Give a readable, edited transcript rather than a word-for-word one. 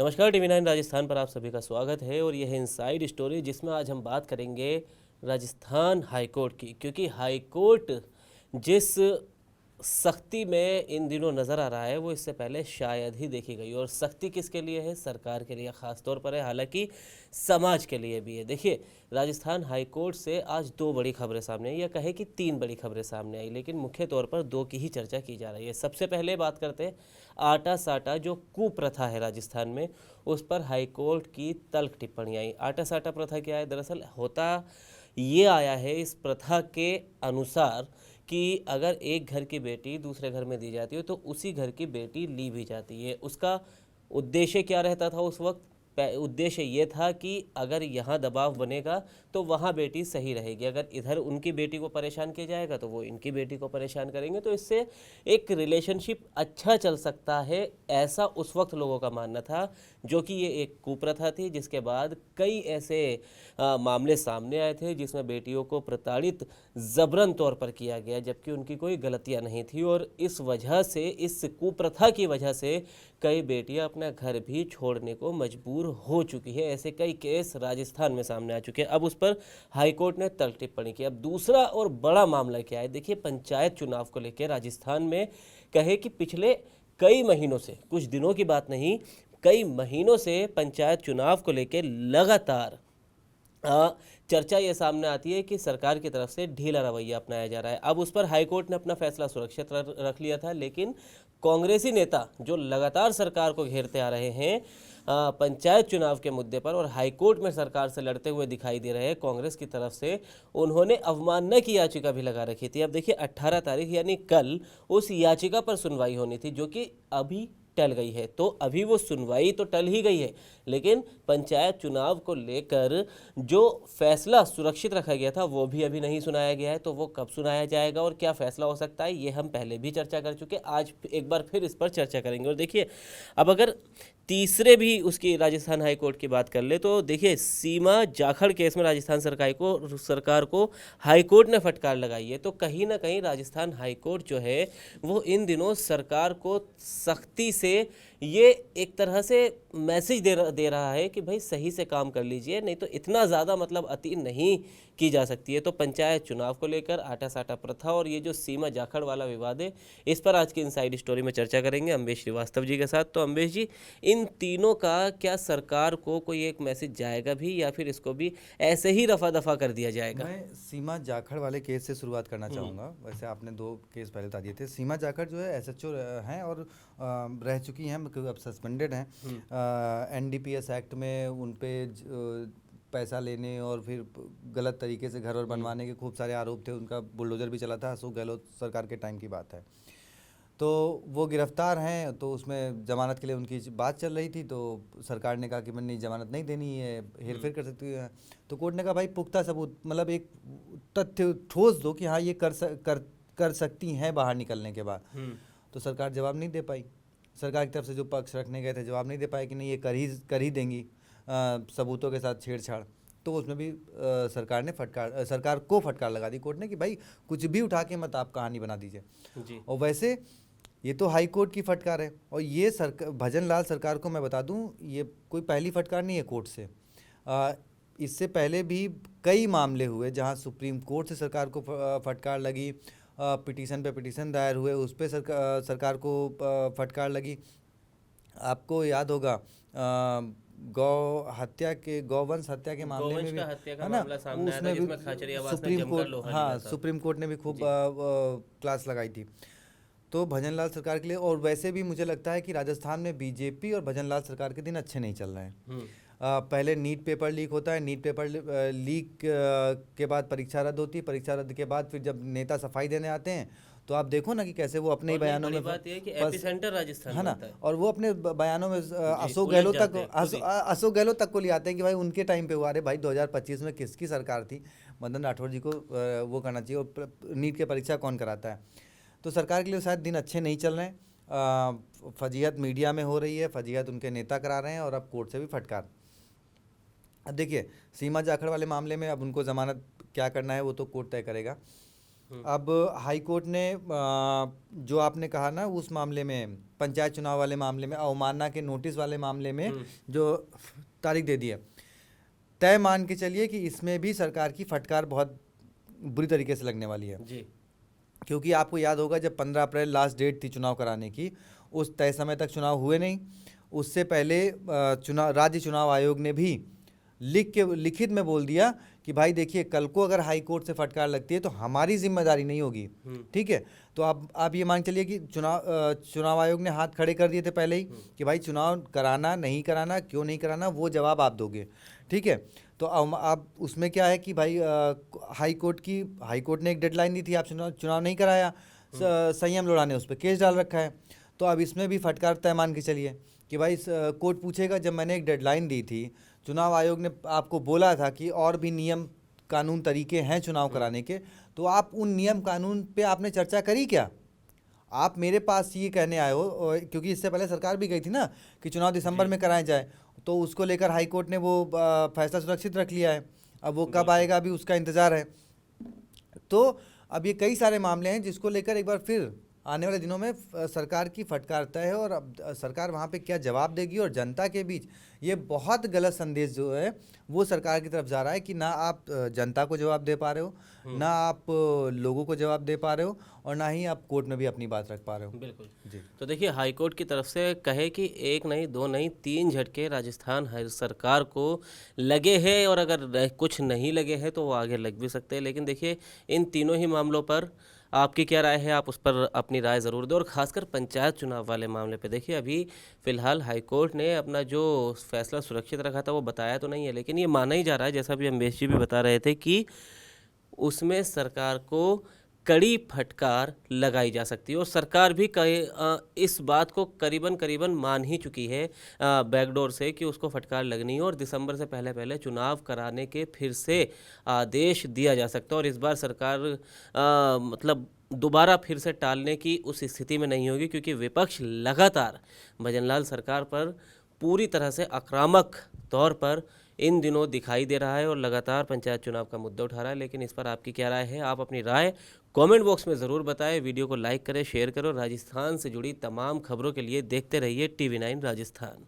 नमस्कार, टीवी 9 राजस्थान पर आप सभी का स्वागत है और यह है इनसाइड स्टोरी जिसमें आज हम बात करेंगे राजस्थान हाईकोर्ट की। क्योंकि हाईकोर्ट जिस सख्ती में इन दिनों नज़र आ रहा है वो इससे पहले शायद ही देखी गई। और सख्ती किसके लिए है? सरकार के लिए ख़ास तौर पर है, हालांकि समाज के लिए भी है। देखिए, राजस्थान हाईकोर्ट से आज दो बड़ी खबरें सामने आई, या कहे कि तीन बड़ी खबरें सामने आई, लेकिन मुख्य तौर पर दो की ही चर्चा की जा रही है। सबसे पहले बात करते हैं आटा साटा जो कुप्रथा है राजस्थान में, उस पर हाईकोर्ट की तल्ख टिप्पणी आई। आटा साटा प्रथा क्या है? दरअसल होता ये आया है इस प्रथा के अनुसार कि अगर एक घर की बेटी दूसरे घर में दी जाती है तो उसी घर की बेटी ली भी जाती है। उसका उद्देश्य क्या रहता था उस वक्त? उद्देश्य ये था कि अगर यहाँ दबाव बनेगा तो वहाँ बेटी सही रहेगी, अगर इधर उनकी बेटी को परेशान किया जाएगा तो वो इनकी बेटी को परेशान करेंगे, तो इससे एक रिलेशनशिप अच्छा चल सकता है, ऐसा उस वक्त लोगों का मानना था। जो कि ये एक कुप्रथा थी, जिसके बाद कई ऐसे मामले सामने आए थे जिसमें बेटियों को प्रताड़ित जबरन तौर पर किया गया, जबकि उनकी कोई गलतियां नहीं थी। और इस वजह से, इस कुप्रथा की वजह से कई बेटियां अपना घर भी छोड़ने को मजबूर हो चुकी है। ऐसे कई केस राजस्थान में सामने आ चुके हैं। अब उस पर हाईकोर्ट ने तल्ख टिप्पणी की। अब दूसरा और बड़ा मामला क्या है? देखिए, पंचायत चुनाव को लेकर राजस्थान में कहे कि पिछले कई महीनों से, कुछ दिनों की बात नहीं, कई महीनों से पंचायत चुनाव को लेकर लगातार चर्चा ये सामने आती है कि सरकार की तरफ से ढीला रवैया अपनाया जा रहा है। अब उस पर हाईकोर्ट ने अपना फैसला सुरक्षित रख लिया था, लेकिन कांग्रेसी नेता जो लगातार सरकार को घेरते आ रहे हैं पंचायत चुनाव के मुद्दे पर, और हाईकोर्ट में सरकार से लड़ते हुए दिखाई दे रहे हैं कांग्रेस की तरफ से, उन्होंने अवमानना की याचिका भी लगा रखी थी। अब देखिए, 18 तारीख यानी कल उस याचिका पर सुनवाई होनी थी, जो कि अभी टल गई है। तो अभी वो सुनवाई तो टल ही गई है, लेकिन पंचायत चुनाव को लेकर जो फैसला सुरक्षित रखा गया था वो भी अभी नहीं सुनाया गया है। तो वो कब सुनाया जाएगा और क्या फैसला हो सकता है, ये हम पहले भी चर्चा कर चुके, आज एक बार फिर इस पर चर्चा करेंगे। और देखिए, अब अगर तीसरे भी उसकी राजस्थान हाई कोर्ट की बात कर ले तो देखिए, सीमा जाखड़ केस में राजस्थान सरकार को हाई कोर्ट ने फटकार लगाई है। तो कहीं ना कहीं राजस्थान हाई कोर्ट जो है वो इन दिनों सरकार को सख्ती से ये एक तरह से मैसेज दे रहा है कि भाई सही से काम कर लीजिए, नहीं तो इतना ज़्यादा मतलब अति नहीं की जा सकती है। तो पंचायत चुनाव को लेकर आटा साटा प्रथा और ये जो सीमा जाखड़ वाला विवाद है, इस पर आज की इनसाइड स्टोरी में चर्चा करेंगे अम्बेश श्रीवास्तव जी के साथ। तो अम्बेश जी, इन तीनों का क्या सरकार को कोई एक मैसेज जाएगा भी, या फिर इसको भी ऐसे ही रफा दफा कर दिया जाएगा? मैं सीमा जाखड़ वाले केस से शुरुआत करना चाहूँगा। वैसे आपने दो केस पहले बता दिए थे। सीमा जाखड़ जो है एसएचओ हैं और रह चुकी हैं, क्योंकि अब सस्पेंडेड हैं। एनडीपीएस एक्ट में उन पे पैसा लेने और फिर गलत तरीके से घर और बनवाने के खूब सारे आरोप थे। उनका बुलडोजर भी चला था, अशोक गहलोत सरकार के टाइम की बात है। तो वो गिरफ्तार हैं, तो उसमें ज़मानत के लिए उनकी बात चल रही थी। तो सरकार ने कहा कि मैं नहीं, ज़मानत नहीं देनी है, हेरफेर कर सकती है। तो कोर्ट ने कहा भाई पुख्ता सबूत, मतलब एक तथ्य ठोस दो कि हाँ ये कर सकती हैं बाहर निकलने के बाद। तो सरकार जवाब नहीं दे पाई। सरकार की तरफ से जो पक्ष रखने गए थे जवाब नहीं दे पाए कि नहीं ये कर ही देंगी सबूतों के साथ छेड़छाड़। तो उसमें भी सरकार को फटकार लगा दी कोर्ट ने कि भाई कुछ भी उठा के मत आप कहानी बना दीजिए जी। और वैसे ये तो हाई कोर्ट की फटकार है। और ये भजन लाल सरकार को मैं बता दूं, ये कोई पहली फटकार नहीं है कोर्ट से। इससे पहले भी कई मामले हुए जहां सुप्रीम कोर्ट से सरकार को फटकार लगी, पिटीशन पे पिटीशन दायर हुए, उस पर सरकार को फटकार लगी। आपको याद होगा गौवंश हत्या के मामले में भी, हत्या का है ना, मामला सामने आया था, उसमें भी जिसमें खाचरियावास ने जमकर लोहा लिया था। सुप्रीम कोर्ट ने भी खूब क्लास लगाई थी। तो भजनलाल सरकार के लिए, और वैसे भी मुझे लगता है कि राजस्थान में बीजेपी और भजनलाल सरकार के दिन अच्छे नहीं चल रहे हैं। पहले नीट पेपर लीक होता है, नीट पेपर लीक के बाद परीक्षा रद्द होती है, परीक्षा रद्द के बाद फिर जब नेता सफाई देने आते हैं तो आप देखो ना कि कैसे वो अपने ही बयानों में, बात यह है कि एपिसेंटर राजस्थान है ना, होता है। और वो अपने बयानों में अशोक गहलोत तक को ले आते हैं कि भाई उनके टाइम पे हुआ। अरे भाई 2025 में किसकी सरकार थी? मदन राठौर जी को वो करना चाहिए। और नीट की परीक्षा कौन कराता है? तो सरकार के लिए शायद दिन अच्छे नहीं चल रहे हैं। फजीहत मीडिया में हो रही है, फजीहत उनके नेता करा रहे हैं, और अब कोर्ट से भी फटकार। अब देखिए, सीमा जाखड़ वाले मामले में अब उनको ज़मानत क्या करना है वो तो कोर्ट तय करेगा। अब हाई कोर्ट ने जो आपने कहा ना उस मामले में, पंचायत चुनाव वाले मामले में, अवमानना के नोटिस वाले मामले में जो तारीख दे दी है, तय मान के चलिए कि इसमें भी सरकार की फटकार बहुत बुरी तरीके से लगने वाली है जी। क्योंकि आपको याद होगा जब 15 अप्रैल लास्ट डेट थी चुनाव कराने की, उस तय समय तक चुनाव हुए नहीं। उससे पहले राज्य चुनाव आयोग ने भी लिखित में बोल दिया कि भाई देखिए, कल को अगर हाई कोर्ट से फटकार लगती है तो हमारी जिम्मेदारी नहीं होगी। ठीक है, तो आप ये मान चलिए कि चुनाव आयोग ने हाथ खड़े कर दिए थे पहले ही कि भाई चुनाव कराना नहीं कराना, क्यों नहीं कराना, वो जवाब आप दोगे। ठीक है, तो अब उसमें क्या है कि भाई हाई कोर्ट ने एक डेडलाइन दी थी, आप चुनाव नहीं कराया, संयम लोढ़ा ने उस पर केस डाल रखा है। तो अब इसमें भी फटकार तय मान के चलिए कि भाई कोर्ट पूछेगा, जब मैंने एक डेडलाइन दी थी, चुनाव आयोग ने आपको बोला था कि और भी नियम कानून तरीके हैं चुनाव कराने के, तो आप उन नियम कानून पे आपने चर्चा करी क्या? आप मेरे पास ये कहने आए हो, क्योंकि इससे पहले सरकार भी गई थी ना कि चुनाव दिसंबर में कराए जाए, तो उसको लेकर हाई कोर्ट ने वो फैसला सुरक्षित रख लिया है। अब वो कब आएगा अभी उसका इंतज़ार है। तो अब ये कई सारे मामले हैं जिसको लेकर एक बार फिर आने वाले दिनों में सरकार की फटकार तय है, और अब सरकार वहाँ पे क्या जवाब देगी, और जनता के बीच ये बहुत गलत संदेश जो है वो सरकार की तरफ जा रहा है कि ना आप जनता को जवाब दे पा रहे हो, ना आप लोगों को जवाब दे पा रहे हो, और ना ही आप कोर्ट में भी अपनी बात रख पा रहे हो। बिल्कुल जी। तो देखिए, हाई कोर्ट की तरफ से कहे कि एक नहीं, दो नहीं, 3 झटके राजस्थान सरकार को लगे हैं, और अगर कुछ नहीं लगे हैं तो वो आगे लग भी सकते हैं। लेकिन देखिए, इन तीनों ही मामलों पर आपकी क्या राय है, आप उस पर अपनी राय ज़रूर दें। और ख़ासकर पंचायत चुनाव वाले मामले पे देखिए, अभी फ़िलहाल हाई कोर्ट ने अपना जो फैसला सुरक्षित रखा था वो बताया तो नहीं है, लेकिन ये माना ही जा रहा है, जैसा भी अमरीश जी भी बता रहे थे, कि उसमें सरकार को कड़ी फटकार लगाई जा सकती है। और सरकार भी इस बात को करीबन मान ही चुकी है बैकडोर से कि उसको फटकार लगनी है, और दिसंबर से पहले पहले चुनाव कराने के फिर से आदेश दिया जा सकता है। और इस बार सरकार मतलब दोबारा फिर से टालने की उस स्थिति में नहीं होगी, क्योंकि विपक्ष लगातार भजनलाल सरकार पर पूरी तरह से आक्रामक तौर पर इन दिनों दिखाई दे रहा है, और लगातार पंचायत चुनाव का मुद्दा उठा रहा है। लेकिन इस पर आपकी क्या राय है, आप अपनी राय कमेंट बॉक्स में ज़रूर बताएं। वीडियो को लाइक करें, शेयर करें, और राजस्थान से जुड़ी तमाम खबरों के लिए देखते रहिए TV9 राजस्थान।